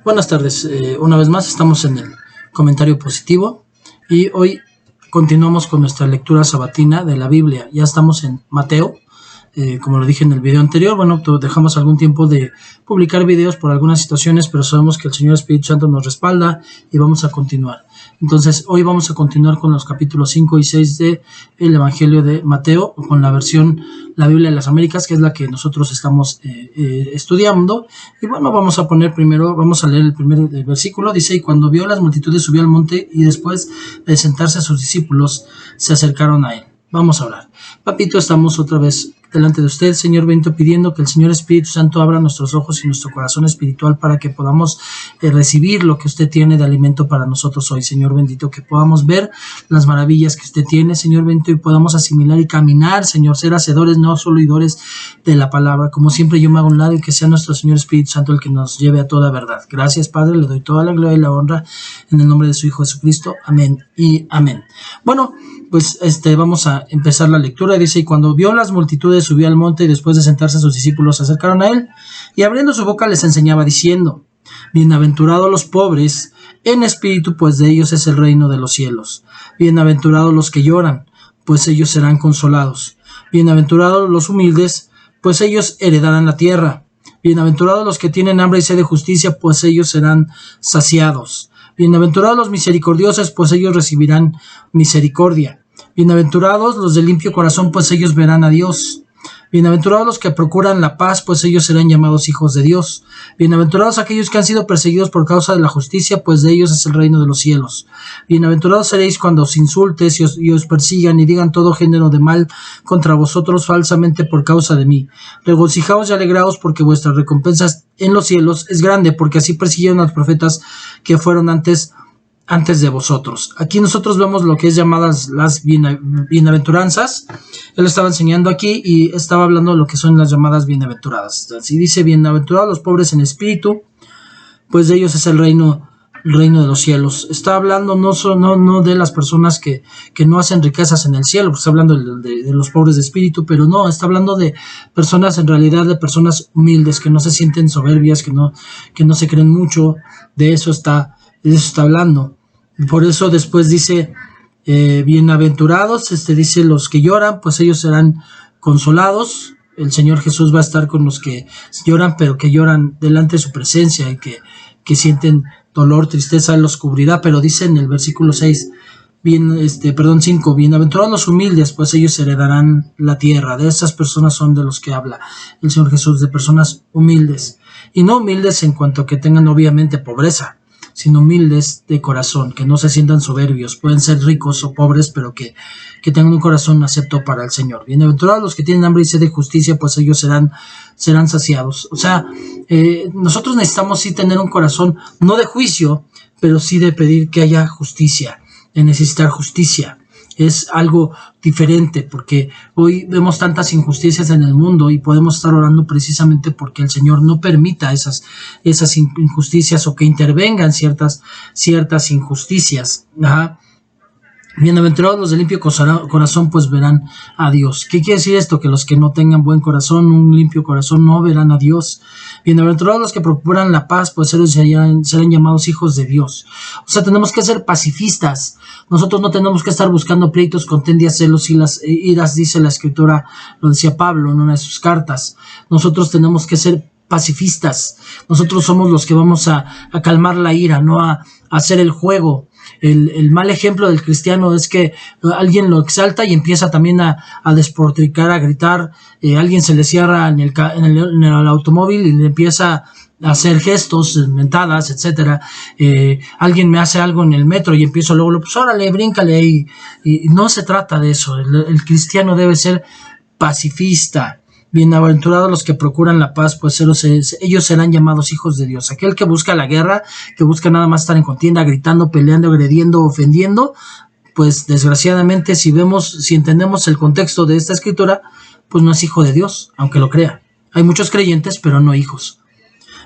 Buenas tardes, una vez más estamos en el comentario positivo y hoy continuamos con nuestra lectura sabatina de la Biblia. Ya estamos en Mateo, como lo dije en el video anterior. Bueno, dejamos algún tiempo de publicar videos por algunas situaciones, pero sabemos que el Señor Espíritu Santo nos respalda y vamos a continuar. Entonces, hoy vamos a continuar con los capítulos 5 y 6 del Evangelio de Mateo, con la versión La Biblia de las Américas, que es la que nosotros estamos estudiando. Y bueno, vamos a leer el primer versículo. Dice: y cuando vio las multitudes, subió al monte, y después de sentarse, a sus discípulos se acercaron a él. Vamos a orar. Papito, estamos otra vez delante de usted, Señor bendito, pidiendo que el Señor Espíritu Santo abra nuestros ojos y nuestro corazón espiritual para que podamos recibir lo que usted tiene de alimento para nosotros hoy, Señor bendito, que podamos ver las maravillas que usted tiene, Señor bendito, y podamos asimilar y caminar, Señor, ser hacedores, no solo oidores de la palabra. Como siempre, yo me hago a un lado y que sea nuestro Señor Espíritu Santo el que nos lleve a toda verdad. Gracias, Padre, le doy toda la gloria y la honra en el nombre de su Hijo Jesucristo. Amén y amén. Bueno, pues vamos a empezar la lectura. Dice: y cuando vio las multitudes, subió al monte, y después de sentarse, sus discípulos se acercaron a él, y abriendo su boca les enseñaba diciendo: bienaventurados los pobres en espíritu, pues de ellos es el reino de los cielos. Bienaventurados los que lloran, pues ellos serán consolados. Bienaventurados los humildes, pues ellos heredarán la tierra. Bienaventurados los que tienen hambre y sed de justicia, pues ellos serán saciados. Bienaventurados los misericordiosos, pues ellos recibirán misericordia. Bienaventurados los de limpio corazón, pues ellos verán a Dios. Bienaventurados los que procuran la paz, pues ellos serán llamados hijos de Dios. Bienaventurados aquellos que han sido perseguidos por causa de la justicia, pues de ellos es el reino de los cielos. Bienaventurados seréis cuando os insultes y os persigan y digan todo género de mal contra vosotros falsamente por causa de mí. Regocijaos y alegraos, porque vuestra recompensa en los cielos es grande, porque así persiguieron a los profetas que fueron antes de vosotros. Aquí nosotros vemos lo que es llamadas las bienaventuranzas. Él estaba enseñando aquí y estaba hablando de lo que son las llamadas bienaventuradas. Así dice: bienaventurados los pobres en espíritu, pues de ellos es el reino de los cielos. Está hablando no de las personas que no hacen riquezas en el cielo, pues está hablando de los pobres de espíritu, pero no, está hablando de personas, en realidad de personas humildes, que no se sienten soberbias, que no se creen mucho. De eso está hablando. Por eso después dice: bienaventurados, dice los que lloran, pues ellos serán consolados. El Señor Jesús va a estar con los que lloran, pero que lloran delante de su presencia, y que sienten dolor, tristeza, Él los cubrirá. Pero dice en el versículo 6, 5, bienaventurados los humildes, pues ellos heredarán la tierra. De esas personas son de los que habla el Señor Jesús, de personas humildes. Y no humildes en cuanto a que tengan obviamente pobreza, sino humildes de corazón, que no se sientan soberbios. Pueden ser ricos o pobres, pero que tengan un corazón acepto para el Señor. Bienaventurados los que tienen hambre y sed de justicia, pues ellos serán saciados. O sea, nosotros necesitamos sí tener un corazón, no de juicio, pero sí de pedir que haya justicia, de necesitar justicia. Es algo diferente, porque hoy vemos tantas injusticias en el mundo y podemos estar orando precisamente porque el Señor no permita esas injusticias, o que intervengan ciertas injusticias. Ajá. Bienaventurados los de limpio corazón, pues verán a Dios. ¿Qué quiere decir esto? Que los que no tengan buen corazón, un limpio corazón, no verán a Dios. Bienaventurados los que procuran la paz, pues ellos serán llamados hijos de Dios. O sea, tenemos que ser pacifistas. Nosotros no tenemos que estar buscando pleitos, contendias, celos y las iras, dice la Escritura, lo decía Pablo en una de sus cartas. Nosotros tenemos que ser pacifistas. Nosotros somos los que vamos a calmar la ira, no a hacer el juego. El mal ejemplo del cristiano es que alguien lo exalta y empieza también a despotricar, a gritar. Alguien se le cierra en el automóvil y le empieza a hacer gestos, mentadas, etcétera. Alguien me hace algo en el metro y empiezo luego, pues órale, bríncale. Y no se trata de eso. El cristiano debe ser pacifista. Bienaventurados los que procuran la paz, pues ellos serán llamados hijos de Dios. Aquel que busca la guerra, que busca nada más estar en contienda, gritando, peleando, agrediendo, ofendiendo, pues desgraciadamente si entendemos el contexto de esta escritura, pues no es hijo de Dios, aunque lo crea. Hay muchos creyentes, pero no hijos.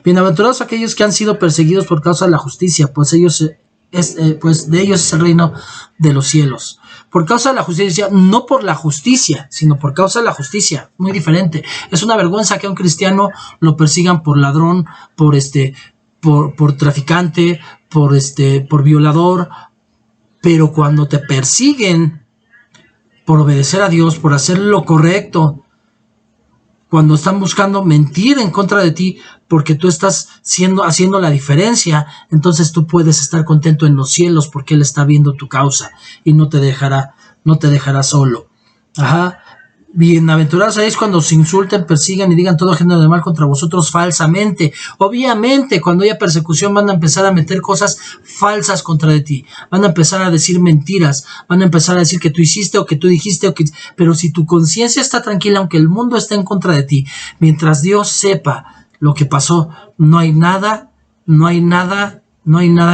Bienaventurados aquellos que han sido perseguidos por causa de la justicia, pues de ellos es el reino de los cielos. por causa de la justicia, no por la justicia, sino por causa de la justicia, muy diferente. Es una vergüenza que a un cristiano lo persigan por ladrón, por traficante, por violador, pero cuando te persiguen por obedecer a Dios, por hacer lo correcto, cuando están buscando mentir en contra de ti porque tú estás haciendo la diferencia, entonces tú puedes estar contento en los cielos porque Él está viendo tu causa y no te dejará solo. Bienaventurados seréis cuando os insulten, persigan y digan todo género de mal contra vosotros falsamente. Obviamente, cuando haya persecución van a empezar a meter cosas falsas contra de ti. Van a empezar a decir mentiras. Van a empezar a decir que tú hiciste o que tú dijiste. Pero si tu conciencia está tranquila, aunque el mundo esté en contra de ti, mientras Dios sepa lo que pasó, no hay nada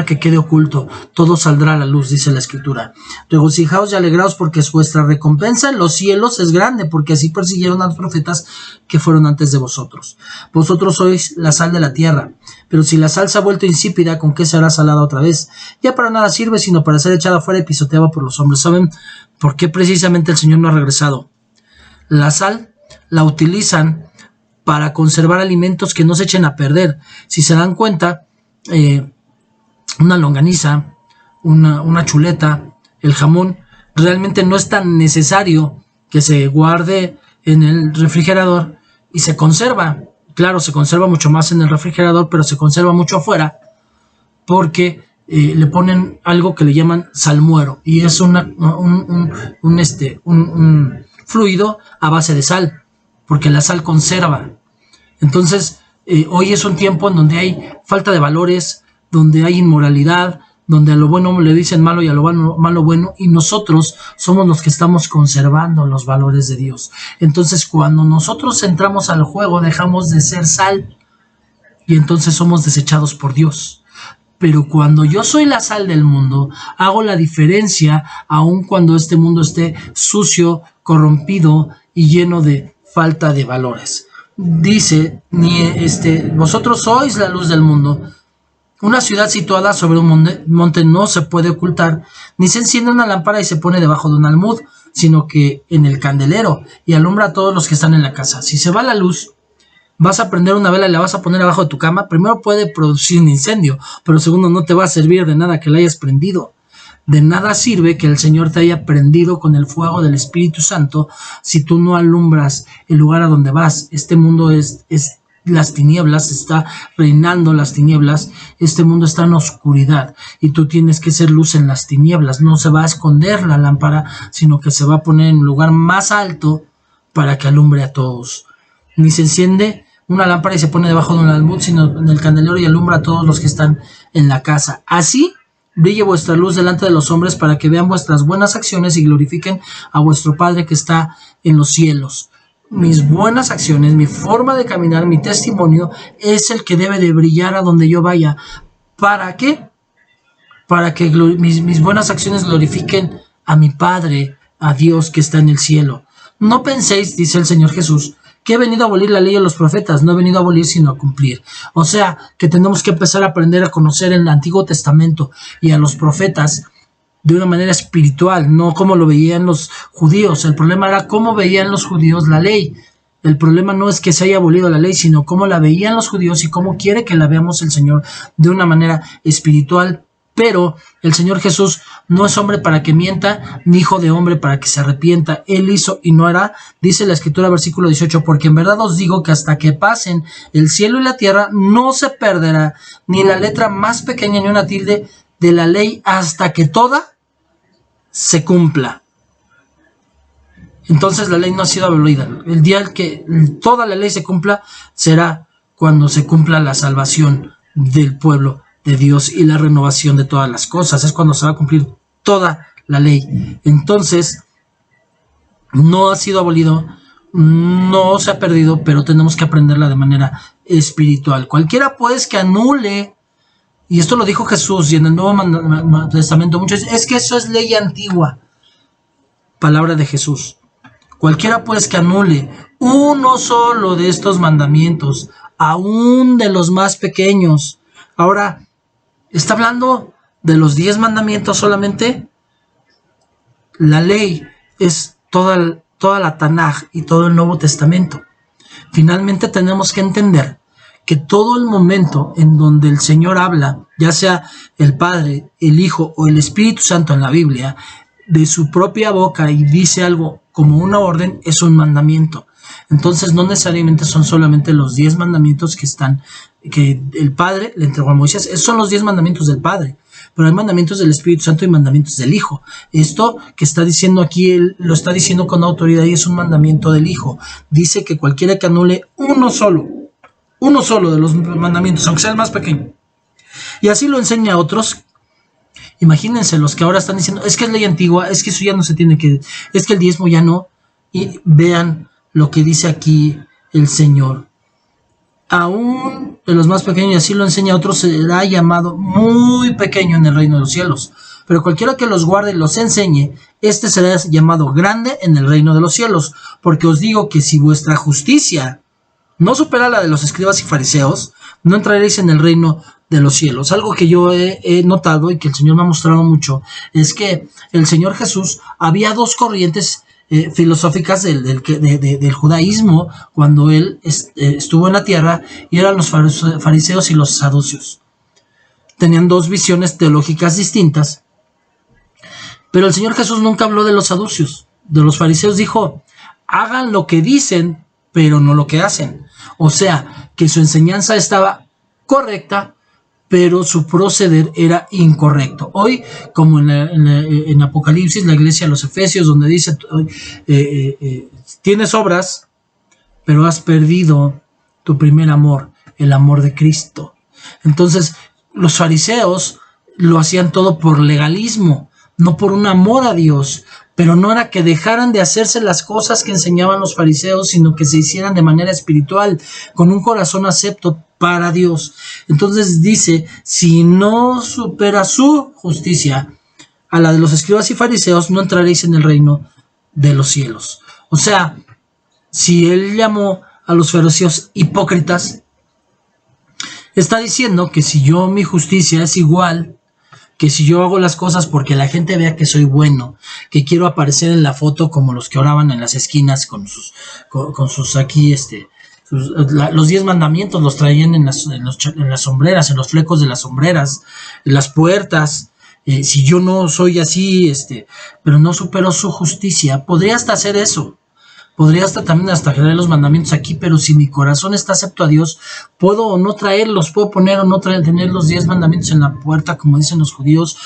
que quede oculto, todo saldrá a la luz, dice la Escritura. Regocijaos y alegraos porque vuestra recompensa en los cielos es grande, porque así persiguieron a los profetas que fueron antes de vosotros. Vosotros sois la sal de la tierra, pero si la sal se ha vuelto insípida, ¿con qué será salada otra vez? Ya para nada sirve, sino para ser echada fuera y pisoteada por los hombres. ¿Saben por qué precisamente el Señor no ha regresado? La sal la utilizan para conservar alimentos que no se echen a perder. Si se dan cuenta, una longaniza, una chuleta, el jamón, realmente no es tan necesario que se guarde en el refrigerador y se conserva. Claro, se conserva mucho más en el refrigerador, pero se conserva mucho afuera porque le ponen algo que le llaman salmuero y es un fluido a base de sal, porque la sal conserva. Entonces, hoy es un tiempo en donde hay falta de valores, donde hay inmoralidad, donde a lo bueno le dicen malo y a lo malo bueno, y nosotros somos los que estamos conservando los valores de Dios. Entonces, cuando nosotros entramos al juego, dejamos de ser sal y entonces somos desechados por Dios. Pero cuando yo soy la sal del mundo, hago la diferencia, aun cuando este mundo esté sucio, corrompido y lleno de falta de valores. Dice, vosotros sois la luz del mundo. Una ciudad situada sobre un monte no se puede ocultar, ni se enciende una lámpara y se pone debajo de un almud, sino que en el candelero, y alumbra a todos los que están en la casa. Si se va la luz, vas a prender una vela y la vas a poner abajo de tu cama, primero puede producir un incendio, pero segundo, no te va a servir de nada que la hayas prendido. De nada sirve que el Señor te haya prendido con el fuego del Espíritu Santo si tú no alumbras el lugar a donde vas. Este mundo es las tinieblas, está reinando las tinieblas, este mundo está en oscuridad y tú tienes que ser luz en las tinieblas. No se va a esconder la lámpara, sino que se va a poner en un lugar más alto para que alumbre a todos. Ni se enciende una lámpara y se pone debajo de un almud, sino en el candelero y alumbra a todos los que están en la casa. Así brille vuestra luz delante de los hombres para que vean vuestras buenas acciones y glorifiquen a vuestro Padre que está en los cielos. Mis buenas acciones, mi forma de caminar, mi testimonio es el que debe de brillar a donde yo vaya. ¿Para qué? Para que mis buenas acciones glorifiquen a mi Padre, a Dios que está en el cielo. No penséis, dice el Señor Jesús, que he venido a abolir la ley de los profetas. No he venido a abolir, sino a cumplir. O sea, que tenemos que empezar a aprender a conocer el Antiguo Testamento y a los profetas de una manera espiritual, no como lo veían los judíos. El problema era cómo veían los judíos la ley. El problema no es que se haya abolido la ley, sino cómo la veían los judíos y cómo quiere que la veamos el Señor de una manera espiritual. Pero el Señor Jesús no es hombre para que mienta, ni hijo de hombre para que se arrepienta. Él hizo y no hará, dice la Escritura, versículo 18, porque en verdad os digo que hasta que pasen el cielo y la tierra, no se perderá ni la letra más pequeña ni una tilde de la ley hasta que toda se cumpla. Entonces la ley no ha sido abolida. El día en que toda la ley se cumpla será cuando se cumpla la salvación del pueblo de Dios y la renovación de todas las cosas. Es cuando se va a cumplir toda la ley. Entonces no ha sido abolido, no se ha perdido, pero tenemos que aprenderla de manera espiritual. Cualquiera pues que anule, y esto lo dijo Jesús, y en el Nuevo Testamento muchos dicen, es que eso es ley antigua. Palabra de Jesús. Cualquiera pues que anule uno solo de estos mandamientos, aún de los más pequeños. Ahora, ¿está hablando de los 10 mandamientos solamente? la ley es toda la Tanaj y todo el Nuevo Testamento. Finalmente tenemos que entender que todo el momento en donde el Señor habla, ya sea el Padre, el Hijo o el Espíritu Santo en la Biblia, de su propia boca y dice algo como una orden, es un mandamiento. Entonces no necesariamente son solamente los 10 mandamientos que el Padre le entregó a Moisés. Esos son los 10 mandamientos del Padre. Pero hay mandamientos del Espíritu Santo y mandamientos del Hijo. Esto que está diciendo aquí, él lo está diciendo con autoridad y es un mandamiento del Hijo. Dice que cualquiera que anule uno solo de los mandamientos, aunque sea el más pequeño, y así lo enseña a otros. Imagínense los que ahora están diciendo, es que es ley antigua, es que eso ya no se tiene que, es que el diezmo ya no. Y vean lo que dice aquí el Señor. Aún de los más pequeños, y así lo enseña a otros, será llamado muy pequeño en el reino de los cielos. Pero cualquiera que los guarde y los enseñe, este será llamado grande en el reino de los cielos. Porque os digo que si vuestra justicia no supera la de los escribas y fariseos, no entraréis en el reino de los cielos. Algo que yo he notado y que el Señor me ha mostrado mucho, es que el Señor Jesús, había dos corrientes filosóficas del judaísmo cuando él estuvo en la tierra, y eran los fariseos y los saduceos. Tenían dos visiones teológicas distintas, pero el Señor Jesús nunca habló de los saduceos. De los fariseos dijo, hagan lo que dicen, pero no lo que hacen. O sea, que su enseñanza estaba correcta, pero su proceder era incorrecto. Hoy, como en Apocalipsis, la iglesia de los Efesios, donde dice, tienes obras, pero has perdido tu primer amor, el amor de Cristo. Entonces, los fariseos lo hacían todo por legalismo, no por un amor a Dios, pero no era que dejaran de hacerse las cosas que enseñaban los fariseos, sino que se hicieran de manera espiritual, con un corazón acepto para Dios. Entonces dice, si no supera su justicia a la de los escribas y fariseos, no entraréis en el reino de los cielos. O sea, si él llamó a los fariseos hipócritas, está diciendo que si mi justicia es igual, que si yo hago las cosas porque la gente vea que soy bueno, que quiero aparecer en la foto como los que oraban en las esquinas con sus aquí, los 10 mandamientos los traían en las sombreras, en los flecos de las sombreras, en las puertas. Si yo no soy así, pero no supero su justicia, podría hasta hacer eso. Podría también traer los mandamientos aquí, pero si mi corazón está acepto a Dios, puedo o no traerlos, puedo poner o no tener los 10 mandamientos en la puerta, como dicen los judíos.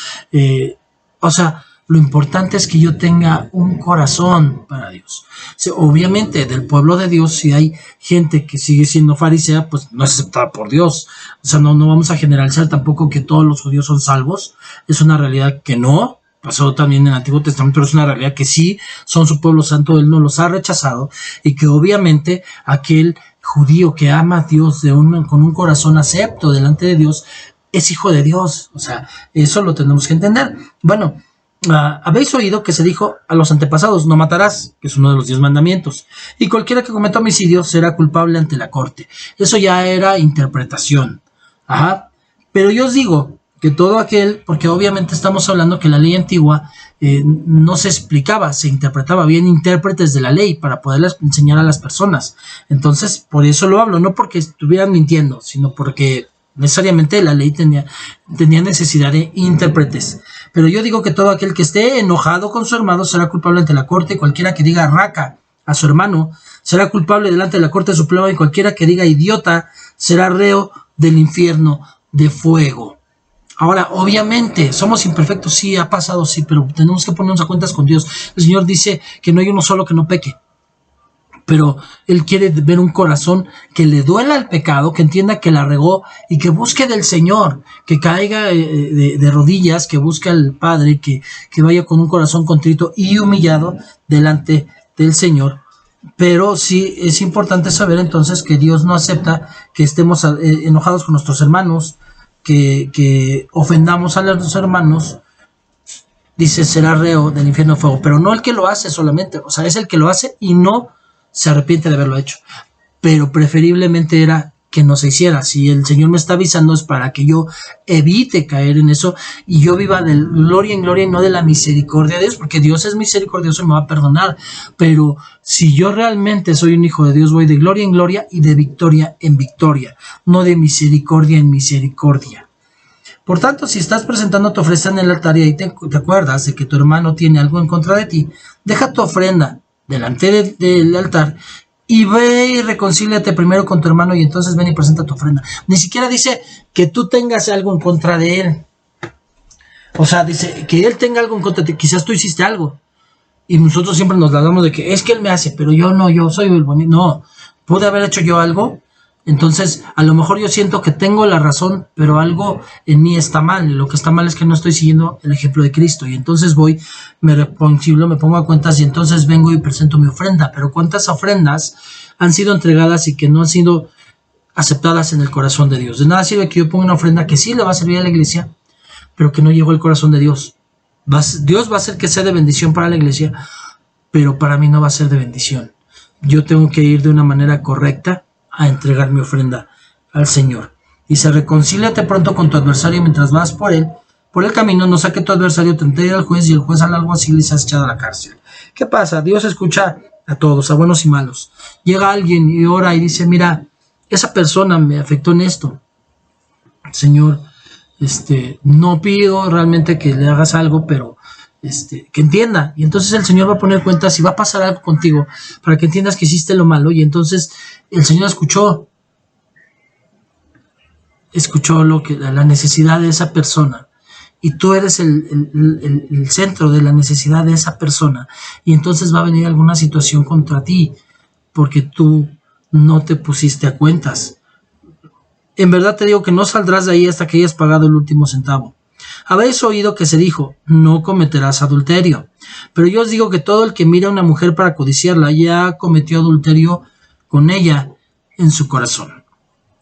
O sea, lo importante es que yo tenga un corazón para Dios. Obviamente, del pueblo de Dios, si hay gente que sigue siendo farisea, pues no es aceptada por Dios. O sea, no vamos a generalizar tampoco que todos los judíos son salvos. Es una realidad que no. Pasó también en el Antiguo Testamento, pero es una realidad que sí son su pueblo santo, él no los ha rechazado, y que obviamente aquel judío que ama a Dios con un corazón acepto delante de Dios, es hijo de Dios. O sea, eso lo tenemos que entender. Bueno, habéis oído que se dijo a los antepasados, no matarás, que es uno de los 10 mandamientos, y cualquiera que cometa homicidio será culpable ante la corte. Eso ya era interpretación. Ajá. Pero yo os digo que todo aquel, porque obviamente estamos hablando que la ley antigua no se explicaba, se interpretaba, bien intérpretes de la ley para poderles enseñar a las personas. Entonces, por eso lo hablo, no porque estuvieran mintiendo, sino porque necesariamente la ley tenía necesidad de intérpretes. Pero yo digo que todo aquel que esté enojado con su hermano será culpable ante la corte, cualquiera que diga raca a su hermano será culpable delante de la corte suprema, y cualquiera que diga idiota será reo del infierno de fuego. Ahora, obviamente, somos imperfectos, sí, ha pasado, sí, pero tenemos que ponernos a cuentas con Dios. El Señor dice que no hay uno solo que no peque, pero Él quiere ver un corazón que le duela el pecado, que entienda que la regó y que busque del Señor, que caiga de rodillas, que busque al Padre, que vaya con un corazón contrito y humillado delante del Señor. Pero sí es importante saber entonces que Dios no acepta que estemos enojados con nuestros hermanos, que ofendamos a los hermanos. Dice, será reo del infierno de fuego, pero no el que lo hace solamente, o sea, es el que lo hace y no se arrepiente de haberlo hecho. Pero preferiblemente era que no se hiciera. Si el Señor me está avisando es para que yo evite caer en eso y yo viva de gloria en gloria y no de la misericordia de Dios, porque Dios es misericordioso y me va a perdonar. Pero si yo realmente soy un hijo de Dios, voy de gloria en gloria y de victoria en victoria, no de misericordia en misericordia. Por tanto, si estás presentando tu ofrenda en el altar y ahí te acuerdas de que tu hermano tiene algo en contra de ti, deja tu ofrenda delante del altar y ve y reconcíliate primero con tu hermano y entonces ven y presenta tu ofrenda. Ni siquiera dice que tú tengas algo en contra de él. O sea, dice que él tenga algo en contra de ti. Quizás tú hiciste algo. Y nosotros siempre nos damos de que es que él me hace, pero yo no, yo soy el bonito. No, pude haber hecho yo algo. Entonces, a lo mejor yo siento que tengo la razón, pero algo en mí está mal. Lo que está mal es que no estoy siguiendo el ejemplo de Cristo. Y entonces voy, me reconcilio, me pongo a cuentas y entonces vengo y presento mi ofrenda. Pero ¿cuántas ofrendas han sido entregadas y que no han sido aceptadas en el corazón de Dios? De nada sirve que yo ponga una ofrenda que sí le va a servir a la iglesia, pero que no llegó al corazón de Dios. Dios va a hacer que sea de bendición para la iglesia, pero para mí no va a ser de bendición. Yo tengo que ir de una manera correcta a entregar mi ofrenda al Señor. Dice, reconcíliate pronto con tu adversario mientras vas por el camino, no saque tu adversario, te entregue al juez y el juez al alguacil y se ha echado a la cárcel. ¿Qué pasa? Dios escucha a todos, a buenos y malos. Llega alguien y ora y dice, mira, esa persona me afectó en esto. Señor, no pido realmente que le hagas algo, pero que entienda. Y entonces el Señor va a poner cuentas y va a pasar algo contigo para que entiendas que hiciste lo malo. Y entonces el Señor escuchó la necesidad de esa persona. Y tú eres el centro de la necesidad de esa persona. Y entonces va a venir alguna situación contra ti porque tú no te pusiste a cuentas. En verdad te digo que no saldrás de ahí hasta que hayas pagado el último centavo. Habéis oído que se dijo, no cometerás adulterio. Pero yo os digo que todo el que mira a una mujer para codiciarla ya cometió adulterio con ella en su corazón.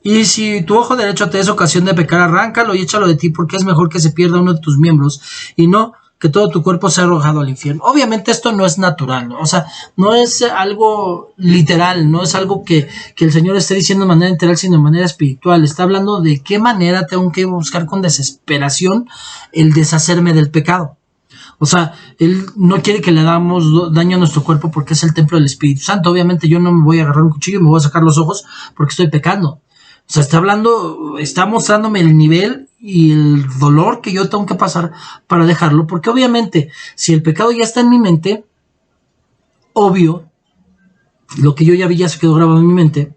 Y si tu ojo derecho te es ocasión de pecar, arráncalo y échalo de ti, porque es mejor que se pierda uno de tus miembros y no que todo tu cuerpo sea arrojado al infierno. Obviamente esto no es natural, ¿no? O sea, no es algo literal, no es algo que el Señor esté diciendo de manera literal, sino de manera espiritual. Está hablando de qué manera tengo que buscar con desesperación el deshacerme del pecado. O sea, Él no quiere que le damos daño a nuestro cuerpo porque es el templo del Espíritu Santo. Obviamente yo no me voy a agarrar un cuchillo y me voy a sacar los ojos porque estoy pecando. O sea, está mostrándome el nivel y el dolor que yo tengo que pasar para dejarlo, porque obviamente si el pecado ya está en mi mente, obvio, lo que yo ya vi ya se quedó grabado en mi mente,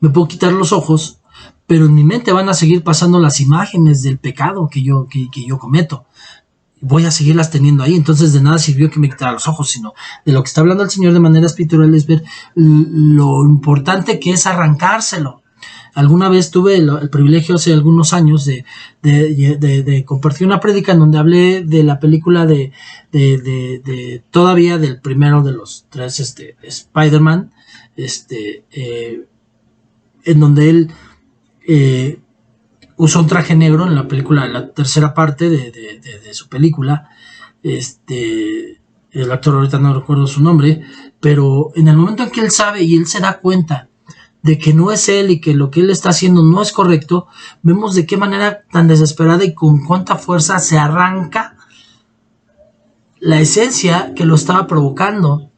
me puedo quitar los ojos, pero en mi mente van a seguir pasando las imágenes del pecado que yo cometo. Voy a seguirlas teniendo ahí, entonces de nada sirvió que me quitara los ojos, sino de lo que está hablando el Señor de manera espiritual es ver lo importante que es arrancárselo. Alguna vez tuve el privilegio hace algunos años de compartir una prédica en donde hablé de la película de todavía del primero de los tres Spider-Man, en donde él usa un traje negro en la película, en la tercera parte de su película. El actor ahorita no recuerdo su nombre, pero en el momento en que él sabe y él se da cuenta de que no es él y que lo que él está haciendo no es correcto, vemos de qué manera tan desesperada y con cuánta fuerza se arranca la esencia que lo estaba provocando.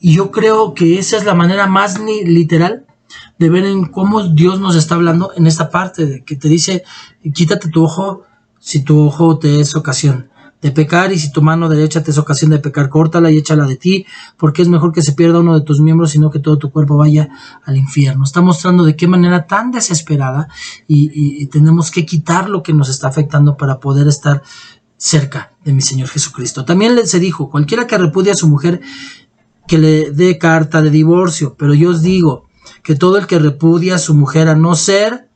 Y yo creo que esa es la manera más literal de ver en cómo Dios nos está hablando en esta parte, de que te dice, quítate tu ojo si tu ojo te es ocasión de pecar, y si tu mano derecha te es ocasión de pecar, córtala y échala de ti, porque es mejor que se pierda uno de tus miembros, sino que todo tu cuerpo vaya al infierno. Está mostrando de qué manera tan desesperada y tenemos que quitar lo que nos está afectando para poder estar cerca de mi Señor Jesucristo. También se dijo, cualquiera que repudie a su mujer, que le dé carta de divorcio, pero yo os digo que todo el que repudia a su mujer, a no ser,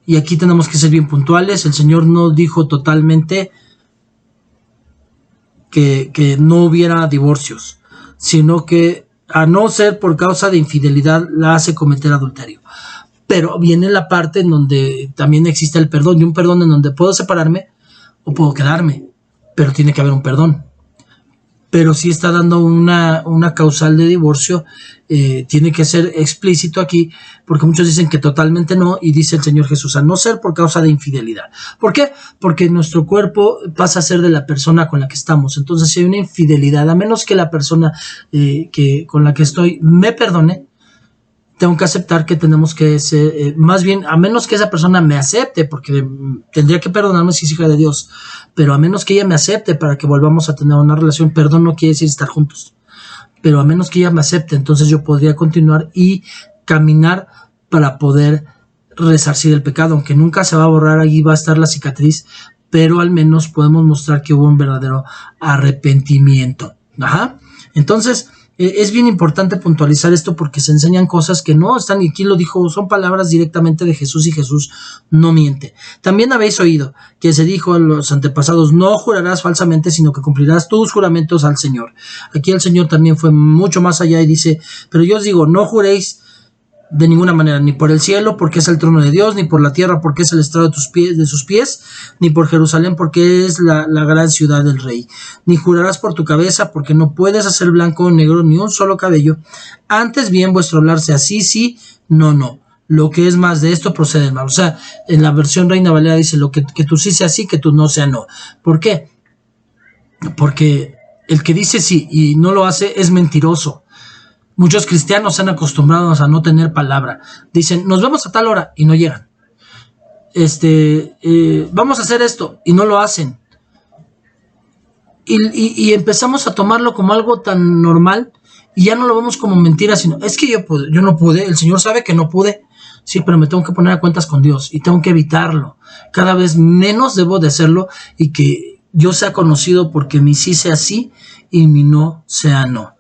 y aquí tenemos que ser bien puntuales, el Señor no dijo totalmente que no hubiera divorcios, sino que a no ser por causa de infidelidad la hace cometer adulterio. Pero viene la parte en donde también existe el perdón, y un perdón en donde puedo separarme o puedo quedarme, pero tiene que haber un perdón. pero si está dando una causal de divorcio, tiene que ser explícito aquí, porque muchos dicen que totalmente no, y dice el Señor Jesús, a no ser por causa de infidelidad. ¿Por qué? Porque nuestro cuerpo pasa a ser de la persona con la que estamos. Entonces, si hay una infidelidad, a menos que la persona con la que estoy me perdone, tengo que aceptar que tenemos que ser, más bien, a menos que esa persona me acepte, porque tendría que perdonarme si es hija de Dios, pero a menos que ella me acepte para que volvamos a tener una relación, perdón no quiere decir estar juntos, pero a menos que ella me acepte, entonces yo podría continuar y caminar para poder resarcir el pecado, aunque nunca se va a borrar, allí va a estar la cicatriz, pero al menos podemos mostrar que hubo un verdadero arrepentimiento. Entonces, es bien importante puntualizar esto porque se enseñan cosas que no están, y aquí lo dijo, son palabras directamente de Jesús y Jesús no miente. También habéis oído que se dijo a los antepasados, no jurarás falsamente, sino que cumplirás tus juramentos al Señor. Aquí el Señor también fue mucho más allá y dice, pero yo os digo, no juréis de ninguna manera, ni por el cielo, porque es el trono de Dios, ni por la tierra, porque es el estrado de sus pies, ni por Jerusalén, porque es la gran ciudad del Rey. Ni jurarás por tu cabeza, porque no puedes hacer blanco o negro ni un solo cabello. Antes bien vuestro hablar sea sí, sí, no, no. Lo que es más de esto procede del mal. O sea, en la versión Reina Valera dice lo que tú sí sea sí, que tú no sea no. ¿Por qué? Porque el que dice sí y no lo hace es mentiroso. Muchos cristianos se han acostumbrado a no tener palabra. Dicen, nos vemos a tal hora y no llegan. Vamos a hacer esto y no lo hacen. Y empezamos a tomarlo como algo tan normal y ya no lo vemos como mentira, sino es que yo no pude, el Señor sabe que no pude. Sí, pero me tengo que poner a cuentas con Dios y tengo que evitarlo. Cada vez menos debo de hacerlo y que yo sea conocido porque mi sí sea sí y mi no sea no.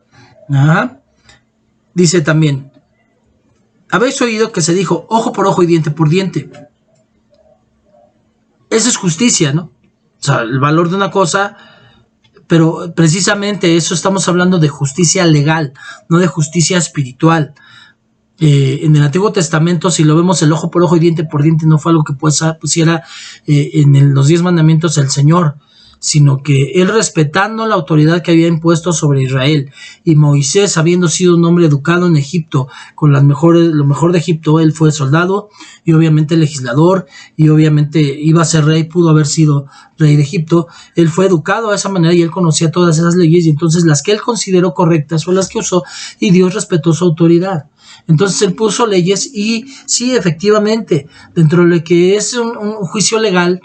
Dice también, habéis oído que se dijo ojo por ojo y diente por diente. Eso es justicia, ¿no? O sea, el valor de una cosa, pero precisamente eso estamos hablando de justicia legal, no de justicia espiritual. En el Antiguo Testamento, si lo vemos, el ojo por ojo y diente por diente no fue algo que pusiera en los 10 mandamientos el Señor, sino que él, respetando la autoridad que había impuesto sobre Israel, y Moisés, habiendo sido un hombre educado en Egipto, con lo mejor de Egipto, él fue soldado y obviamente legislador, y obviamente iba a ser rey, pudo haber sido rey de Egipto. Él fue educado de esa manera y él conocía todas esas leyes, y entonces las que él consideró correctas son las que usó, y Dios respetó su autoridad. Entonces él puso leyes, y sí, efectivamente, dentro de lo que es un juicio legal,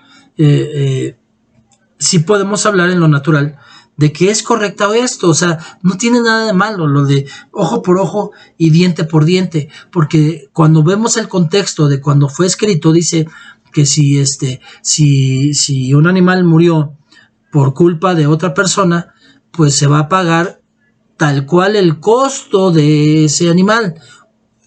sí podemos hablar en lo natural de que es correcto esto. O sea, no tiene nada de malo lo de ojo por ojo y diente por diente, porque cuando vemos el contexto de cuando fue escrito, dice que si un animal murió por culpa de otra persona, pues se va a pagar tal cual el costo de ese animal.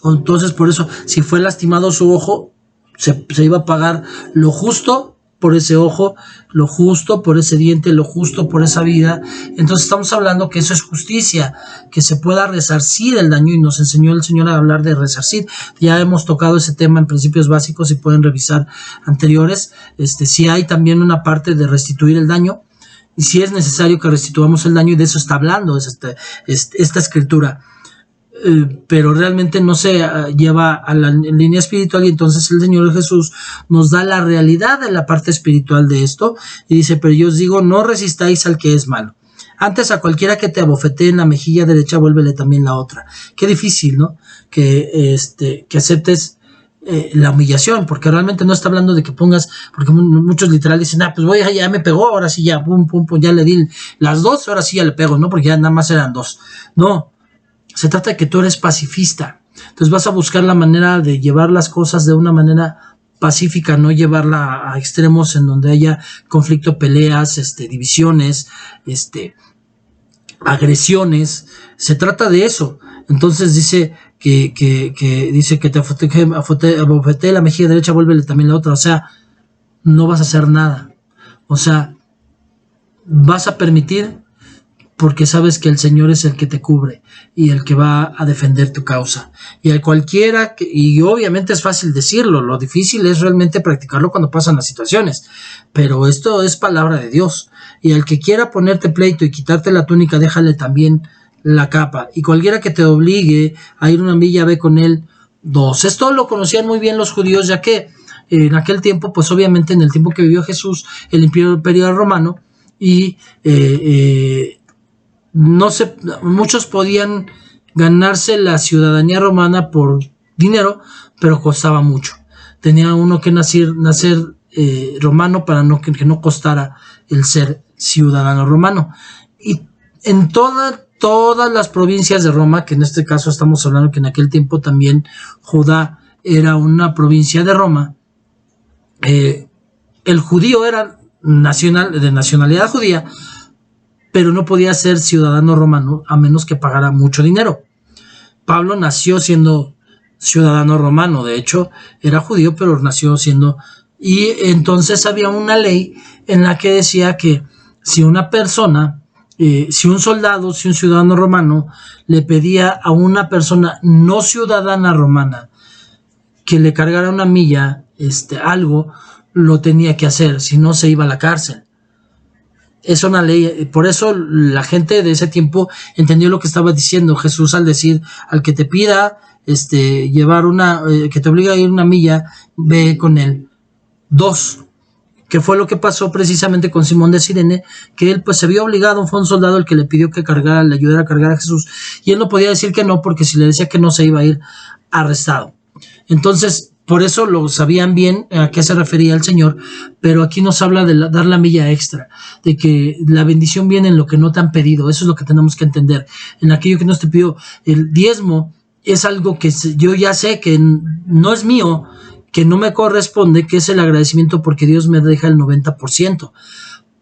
Entonces, por eso, si fue lastimado su ojo, se iba a pagar lo justo por ese ojo, lo justo por ese diente, lo justo por esa vida. Entonces estamos hablando que eso es justicia, que se pueda resarcir el daño, y nos enseñó el Señor a hablar de resarcir. Ya hemos tocado ese tema en principios básicos y pueden revisar anteriores. Sí hay también una parte de restituir el daño, y si es necesario que restituamos el daño, y de eso está hablando esta escritura. Pero realmente no se lleva a la línea espiritual, y entonces el Señor Jesús nos da la realidad de la parte espiritual de esto, y dice, pero yo os digo, no resistáis al que es malo. Antes, a cualquiera que te abofetee en la mejilla derecha, vuélvele también la otra. Qué difícil, ¿no? Que aceptes la humillación, porque realmente no está hablando de que pongas, porque muchos literal dicen, pues ya me pegó, ahora sí ya, pum, ya le di las dos, ahora sí ya le pego, ¿no? Porque ya nada más eran dos. No. Se trata de que tú eres pacifista. Entonces vas a buscar la manera de llevar las cosas de una manera pacífica, no llevarla a extremos en donde haya conflicto, peleas, divisiones, agresiones. Se trata de eso. Entonces dice que te abofetee la mejilla derecha, vuélvele también la otra. O sea, no vas a hacer nada. O sea, vas a permitir porque sabes que el Señor es el que te cubre y el que va a defender tu causa. Y a cualquiera, y obviamente es fácil decirlo, lo difícil es realmente practicarlo cuando pasan las situaciones, pero esto es palabra de Dios. Y al que quiera ponerte pleito y quitarte la túnica, déjale también la capa. Y cualquiera que te obligue a ir una milla, ve con él 2. Esto lo conocían muy bien los judíos, ya que en aquel tiempo, pues obviamente en el tiempo que vivió Jesús, el imperio romano, y muchos podían ganarse la ciudadanía romana por dinero, pero costaba mucho. Tenía uno que nacer romano para que no costara el ser ciudadano romano. Y en todas las provincias de Roma, que en este caso estamos hablando que en aquel tiempo también Judá era una provincia de Roma, el judío era de nacionalidad judía, pero no podía ser ciudadano romano a menos que pagara mucho dinero. Pablo nació siendo ciudadano romano, de hecho era judío, pero nació siendo... Y entonces había una ley en la que decía que si una persona, si un soldado, si un ciudadano romano le pedía a una persona no ciudadana romana que le cargara una milla, algo, lo tenía que hacer, si no se iba a la cárcel. Es una ley, por eso la gente de ese tiempo entendió lo que estaba diciendo Jesús al decir, al que te pida llevar que te obliga a ir una milla, ve con él 2, que fue lo que pasó precisamente con Simón de Cirene, que él pues se vio obligado, fue un soldado el que le pidió que le ayudara a cargar a Jesús, y él no podía decir que no, porque si le decía que no se iba a ir arrestado. Entonces, por eso lo sabían bien a qué se refería el Señor, pero aquí nos habla de dar la milla extra, de que la bendición viene en lo que no te han pedido. Eso es lo que tenemos que entender, en aquello que no te pidió. El diezmo es algo que yo ya sé que no es mío, que no me corresponde, que es el agradecimiento porque Dios me deja el 90%,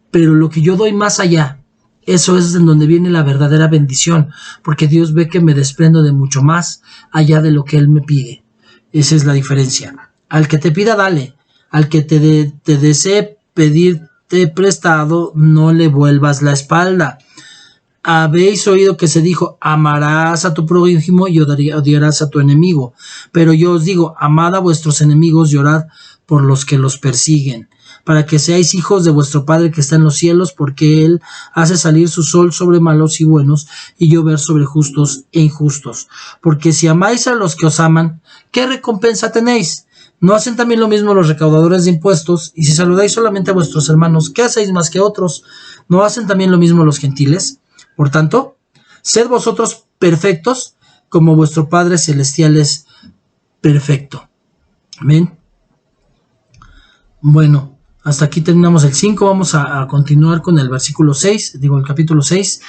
pero lo que yo doy más allá, eso es en donde viene la verdadera bendición, porque Dios ve que me desprendo de mucho más allá de lo que Él me pide. Esa es la diferencia. Al que te pida, dale. Al que te desee pedirte prestado, no le vuelvas la espalda. Habéis oído que se dijo, amarás a tu prójimo y odiarás a tu enemigo. Pero yo os digo, amad a vuestros enemigos y orad por los que los persiguen, para que seáis hijos de vuestro Padre que está en los cielos, porque Él hace salir su sol sobre malos y buenos, y llover sobre justos e injustos. Porque si amáis a los que os aman, ¿qué recompensa tenéis? ¿No hacen también lo mismo los recaudadores de impuestos? Y si saludáis solamente a vuestros hermanos, ¿qué hacéis más que otros? ¿No hacen también lo mismo los gentiles? Por tanto, sed vosotros perfectos, como vuestro Padre Celestial es perfecto. Amén. Bueno, hasta aquí terminamos el 5, vamos a continuar con el versículo 6, el capítulo 6.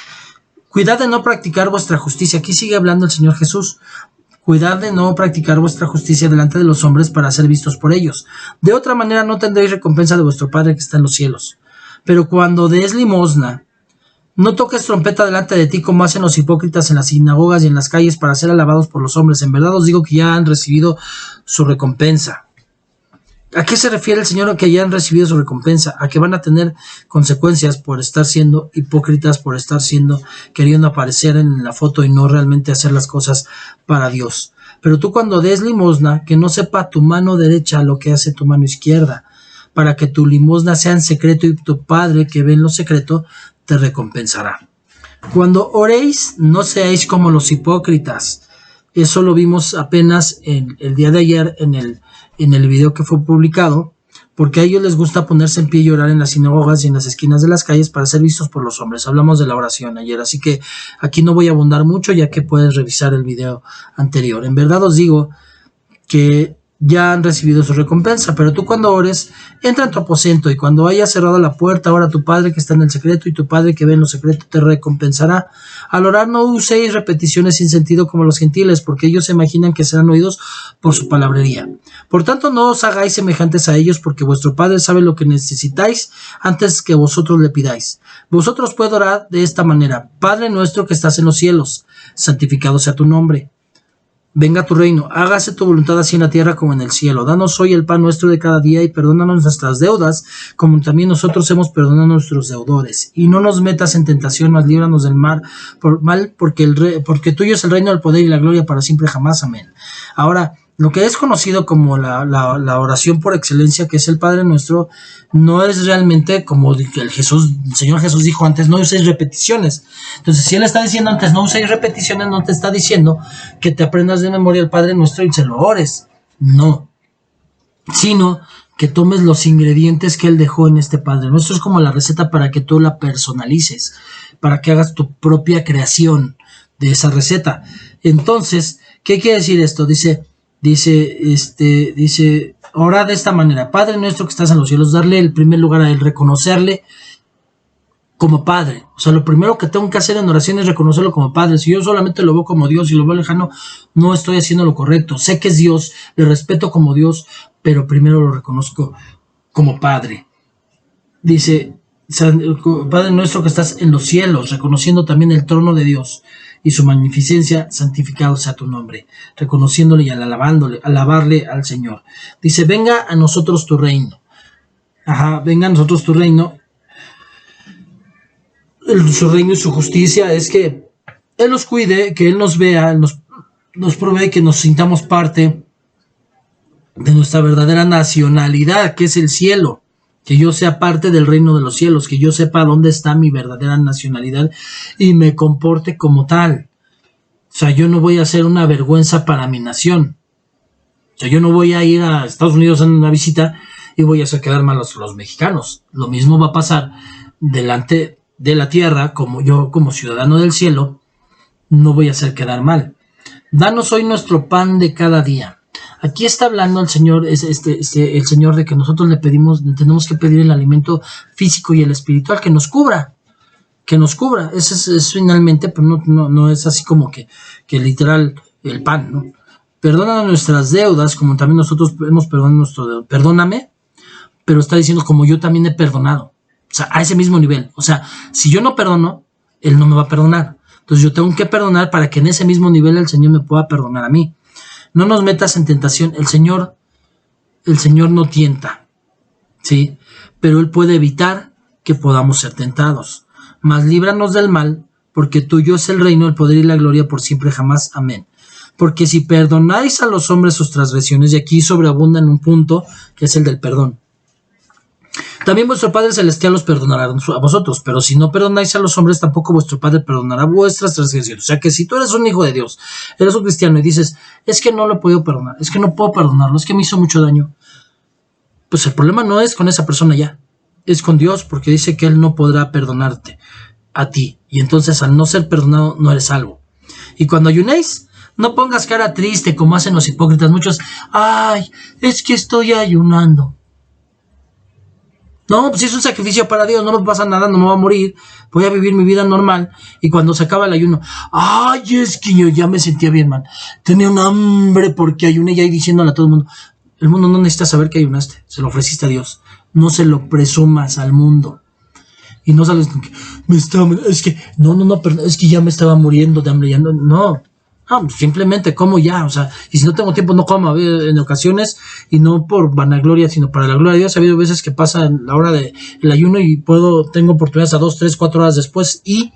Cuidad de no practicar vuestra justicia. Aquí sigue hablando el Señor Jesús. Cuidad de no practicar vuestra justicia delante de los hombres para ser vistos por ellos. De otra manera no tendréis recompensa de vuestro Padre que está en los cielos. Pero cuando des limosna, no toques trompeta delante de ti como hacen los hipócritas en las sinagogas y en las calles para ser alabados por los hombres. En verdad os digo que ya han recibido su recompensa. ¿A qué se refiere el Señor a que ya han recibido su recompensa? A que van a tener consecuencias por estar siendo hipócritas, por estar queriendo aparecer en la foto y no realmente hacer las cosas para Dios. Pero tú cuando des limosna, que no sepa tu mano derecha lo que hace tu mano izquierda, para que tu limosna sea en secreto y tu Padre que ve en lo secreto te recompensará. Cuando oréis, no seáis como los hipócritas. Eso lo vimos apenas el día de ayer en el video que fue publicado, porque a ellos les gusta ponerse en pie y orar en las sinagogas y en las esquinas de las calles para ser vistos por los hombres. Hablamos de la oración ayer, así que aquí no voy a abundar mucho, ya que puedes revisar el video anterior. En verdad os digo que ya han recibido su recompensa, pero tú cuando ores, entra en tu aposento y cuando hayas cerrado la puerta, ora a tu Padre que está en el secreto y tu Padre que ve en lo secreto te recompensará. Al orar no uséis repeticiones sin sentido como los gentiles, porque ellos se imaginan que serán oídos por su palabrería. Por tanto, no os hagáis semejantes a ellos, porque vuestro Padre sabe lo que necesitáis antes que vosotros le pidáis. Vosotros podéis orar de esta manera: Padre nuestro que estás en los cielos, santificado sea tu nombre. Venga tu reino, hágase tu voluntad así en la tierra como en el cielo. Danos hoy el pan nuestro de cada día y perdónanos nuestras deudas, como también nosotros hemos perdonado a nuestros deudores. Y no nos metas en tentación, mas líbranos del mal, porque tuyo es el reino, el poder y la gloria para siempre jamás. Amén. Ahora, lo que es conocido como la oración por excelencia, que es el Padre Nuestro, no es realmente como el Señor Jesús dijo antes, no uséis repeticiones. Entonces, si Él está diciendo antes, no uséis repeticiones, no te está diciendo que te aprendas de memoria el Padre Nuestro y se lo ores. No. Sino que tomes los ingredientes que Él dejó en este Padre Nuestro. Es como la receta para que tú la personalices, para que hagas tu propia creación de esa receta. Entonces, ¿qué quiere decir esto? Dice, ora de esta manera: Padre nuestro que estás en los cielos. Darle el primer lugar a Él, reconocerle como Padre. O sea, lo primero que tengo que hacer en oración es reconocerlo como Padre. Si yo solamente lo veo como Dios y lo veo lejano, no estoy haciendo lo correcto. Sé que es Dios, le respeto como Dios, pero primero lo reconozco como Padre. Dice, Padre nuestro que estás en los cielos, reconociendo también el trono de Dios y su magnificencia, santificado sea tu nombre, reconociéndole y alabarle al Señor. Dice, venga a nosotros tu reino. Venga a nosotros tu reino. Su reino y su justicia es que Él nos cuide, que Él nos vea, nos provee, que nos sintamos parte de nuestra verdadera nacionalidad, que es el cielo. Que yo sea parte del reino de los cielos, que yo sepa dónde está mi verdadera nacionalidad y me comporte como tal. O sea, yo no voy a ser una vergüenza para mi nación. O sea, yo no voy a ir a Estados Unidos en una visita y voy a hacer quedar mal a los mexicanos. Lo mismo va a pasar delante de la tierra, como yo, como ciudadano del cielo, no voy a hacer quedar mal. Danos hoy nuestro pan de cada día. Aquí está hablando el Señor, el Señor de que nosotros le tenemos que pedir el alimento físico y el espiritual que nos cubra. Eso es finalmente, pero no es así como que literal el pan, ¿no? Perdona nuestras deudas, como también nosotros hemos perdonado nuestro deuda. Perdóname, pero está diciendo como yo también he perdonado. O sea, a ese mismo nivel. O sea, si yo no perdono, Él no me va a perdonar. Entonces yo tengo que perdonar para que en ese mismo nivel el Señor me pueda perdonar a mí. No nos metas en tentación. El Señor no tienta, ¿sí? Pero Él puede evitar que podamos ser tentados. Mas líbranos del mal, porque tuyo es el reino, el poder y la gloria por siempre jamás. Amén. Porque si perdonáis a los hombres sus transgresiones, y aquí sobreabunda en un punto, que es el del perdón, también vuestro Padre Celestial os perdonará a vosotros, pero si no perdonáis a los hombres, tampoco vuestro Padre perdonará vuestras transgresiones. O sea que si tú eres un hijo de Dios, eres un cristiano y dices, es que no lo he podido perdonar, es que no puedo perdonarlo, es que me hizo mucho daño, pues el problema no es con esa persona ya, es con Dios, porque dice que Él no podrá perdonarte a ti, y entonces al no ser perdonado no eres salvo. Y cuando ayunéis, no pongas cara triste como hacen los hipócritas muchos, ay, es que estoy ayunando. No, pues es un sacrificio para Dios, no me pasa nada, no me voy a morir, voy a vivir mi vida normal. Y cuando se acaba el ayuno, ay, es que yo ya me sentía bien mal, tenía un hambre porque ayuné, ya y diciéndole a todo el mundo no necesita saber que ayunaste, se lo ofreciste a Dios, no se lo presumas al mundo. Y no sales con que, perdón, es que ya me estaba muriendo de hambre, ya no. Simplemente como ya, o sea, y si no tengo tiempo no como en ocasiones, y no por vanagloria, sino para la gloria de Dios. Ha habido veces que pasa la hora del ayuno y tengo oportunidades a 2, 3, 4 horas después y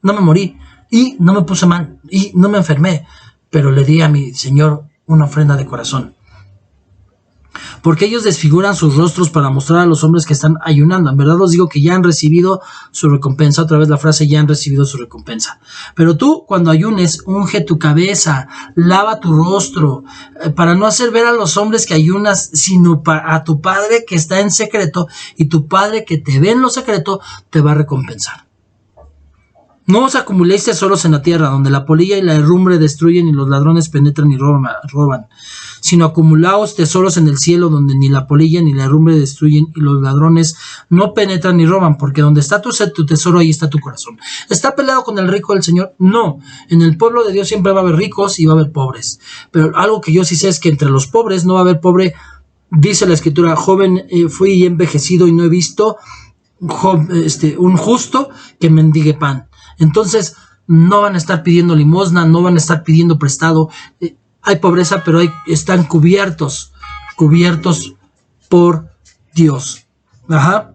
no me morí, y no me puse mal, y no me enfermé, pero le di a mi Señor una ofrenda de corazón. Porque ellos desfiguran sus rostros para mostrar a los hombres que están ayunando. En verdad os digo que ya han recibido su recompensa. Otra vez la frase, ya han recibido su recompensa. Pero tú, cuando ayunes, unge tu cabeza, lava tu rostro, para no hacer ver a los hombres que ayunas, sino a tu Padre que está en secreto, y tu Padre que te ve en lo secreto te va a recompensar. No os acumuléis tesoros en la tierra, donde la polilla y la herrumbre destruyen y los ladrones penetran y roban, sino acumulaos tesoros en el cielo, donde ni la polilla ni la herrumbre destruyen y los ladrones no penetran ni roban, porque donde está tu tesoro, ahí está tu corazón. ¿Está peleado con el rico del Señor? No. En el pueblo de Dios siempre va a haber ricos y va a haber pobres. Pero algo que yo sí sé es que entre los pobres no va a haber pobre. Dice la Escritura, joven fui envejecido y no he visto un justo que mendigue pan. Entonces, no van a estar pidiendo limosna, no van a estar pidiendo prestado. Hay pobreza, pero están cubiertos por Dios. Ajá.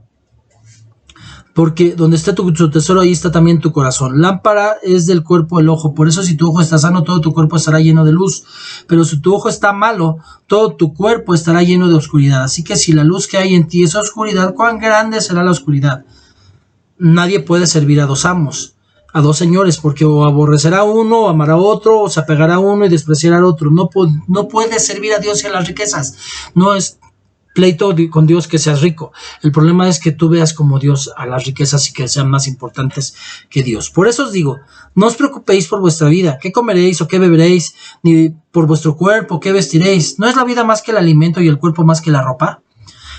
Porque donde está tu tesoro, ahí está también tu corazón. Lámpara es del cuerpo el ojo. Por eso si tu ojo está sano, todo tu cuerpo estará lleno de luz. Pero si tu ojo está malo, todo tu cuerpo estará lleno de oscuridad. Así que si la luz que hay en ti es oscuridad, ¿cuán grande será la oscuridad? Nadie puede servir a dos amos, a dos señores, porque o aborrecerá a uno, o amará a otro, o se apegará a uno y despreciará al otro. No puede servir a Dios y a las riquezas. No es pleito con Dios que seas rico. El problema es que tú veas como Dios a las riquezas y que sean más importantes que Dios. Por eso os digo, no os preocupéis por vuestra vida, qué comeréis o qué beberéis, ni por vuestro cuerpo, qué vestiréis. ¿No es la vida más que el alimento y el cuerpo más que la ropa?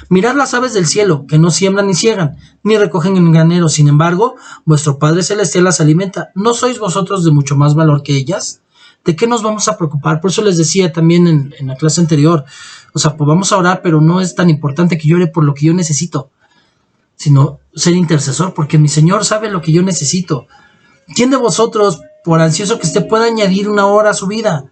Mirad las aves del cielo, que no siembran ni ciegan, ni recogen en granero. Sin embargo, vuestro Padre Celestial las alimenta. ¿No sois vosotros de mucho más valor que ellas? ¿De qué nos vamos a preocupar? Por eso les decía también en la clase anterior, o sea, pues vamos a orar, pero no es tan importante que yo ore por lo que yo necesito, sino ser intercesor, porque mi Señor sabe lo que yo necesito. ¿Quién de vosotros, por ansioso que esté, puede añadir una hora a su vida?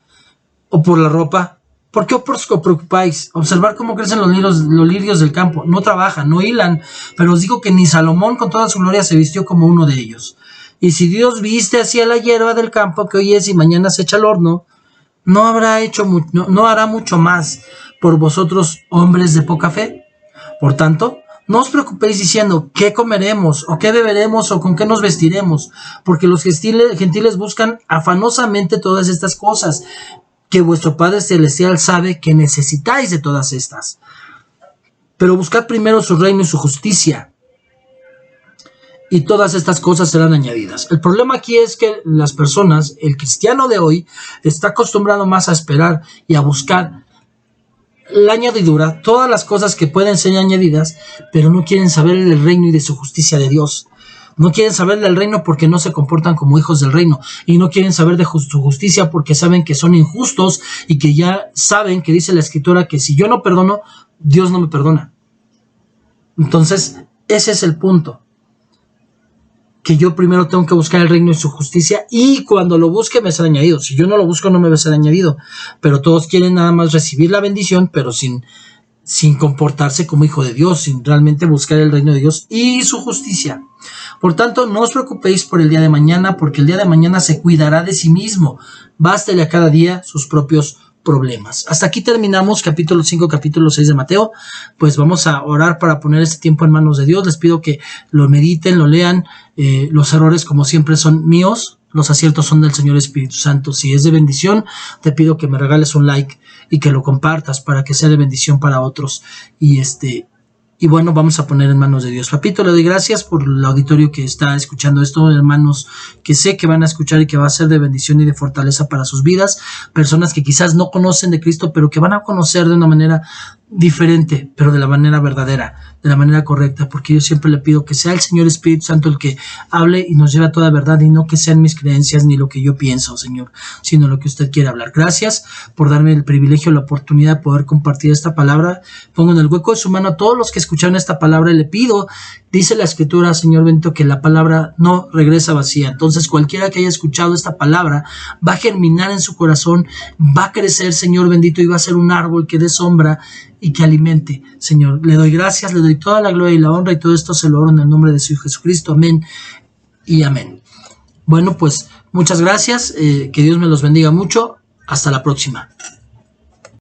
¿O por la ropa? ¿Por qué os preocupáis? Observar cómo crecen los lirios del campo. No trabajan, no hilan, pero os digo que ni Salomón con toda su gloria se vistió como uno de ellos. Y si Dios viste así a la hierba del campo, que hoy es y mañana se echa al horno, no hará mucho más por vosotros, hombres de poca fe. Por tanto, no os preocupéis diciendo qué comeremos, o qué beberemos, o con qué nos vestiremos, porque los gentiles buscan afanosamente todas estas cosas, que vuestro Padre Celestial sabe que necesitáis de todas estas. Pero buscad primero su reino y su justicia, y todas estas cosas serán añadidas. El problema aquí es que las personas, el cristiano de hoy, está acostumbrado más a esperar y a buscar la añadidura, todas las cosas que pueden ser añadidas, pero no quieren saber del reino y de su justicia de Dios. No quieren saber del reino porque no se comportan como hijos del reino, y no quieren saber de su justicia porque saben que son injustos y que ya saben que dice la Escritura que si yo no perdono, Dios no me perdona. Entonces, ese es el punto. Que yo primero tengo que buscar el reino y su justicia, y cuando lo busque me será añadido. Si yo no lo busco, no me va a ser añadido. Pero todos quieren nada más recibir la bendición, pero sin comportarse como hijo de Dios, sin realmente buscar el reino de Dios y su justicia. Por tanto, no os preocupéis por el día de mañana, porque el día de mañana se cuidará de sí mismo. Bástele a cada día sus propios problemas. Hasta aquí terminamos capítulo 5, capítulo 6 de Mateo. Pues vamos a orar para poner este tiempo en manos de Dios. Les pido que lo mediten, lo lean. Los errores, como siempre, son míos. Los aciertos son del Señor Espíritu Santo. Si es de bendición, te pido que me regales un like y que lo compartas para que sea de bendición para otros. Y bueno, vamos a poner en manos de Dios. Papito, le doy gracias por el auditorio que está escuchando esto, hermanos que sé que van a escuchar y que va a ser de bendición y de fortaleza para sus vidas. Personas que quizás no conocen de Cristo, pero que van a conocer de una manera diferente, pero de la manera verdadera, de la manera correcta, porque yo siempre le pido que sea el Señor Espíritu Santo el que hable y nos lleve a toda verdad, y no que sean mis creencias ni lo que yo pienso, Señor, sino lo que usted quiere hablar. Gracias por darme el privilegio, la oportunidad de poder compartir esta palabra. Pongo en el hueco de su mano a todos los que escucharon esta palabra y le pido, dice la Escritura, Señor bendito, que la palabra no regresa vacía. Entonces cualquiera que haya escuchado esta palabra va a germinar en su corazón, va a crecer, Señor bendito, y va a ser un árbol que dé sombra y que alimente, Señor. Le doy gracias, le doy toda la gloria y la honra, y todo esto se lo oro en el nombre de su Hijo Jesucristo. Amén y amén. Bueno, pues muchas gracias, que Dios me los bendiga mucho. Hasta la próxima.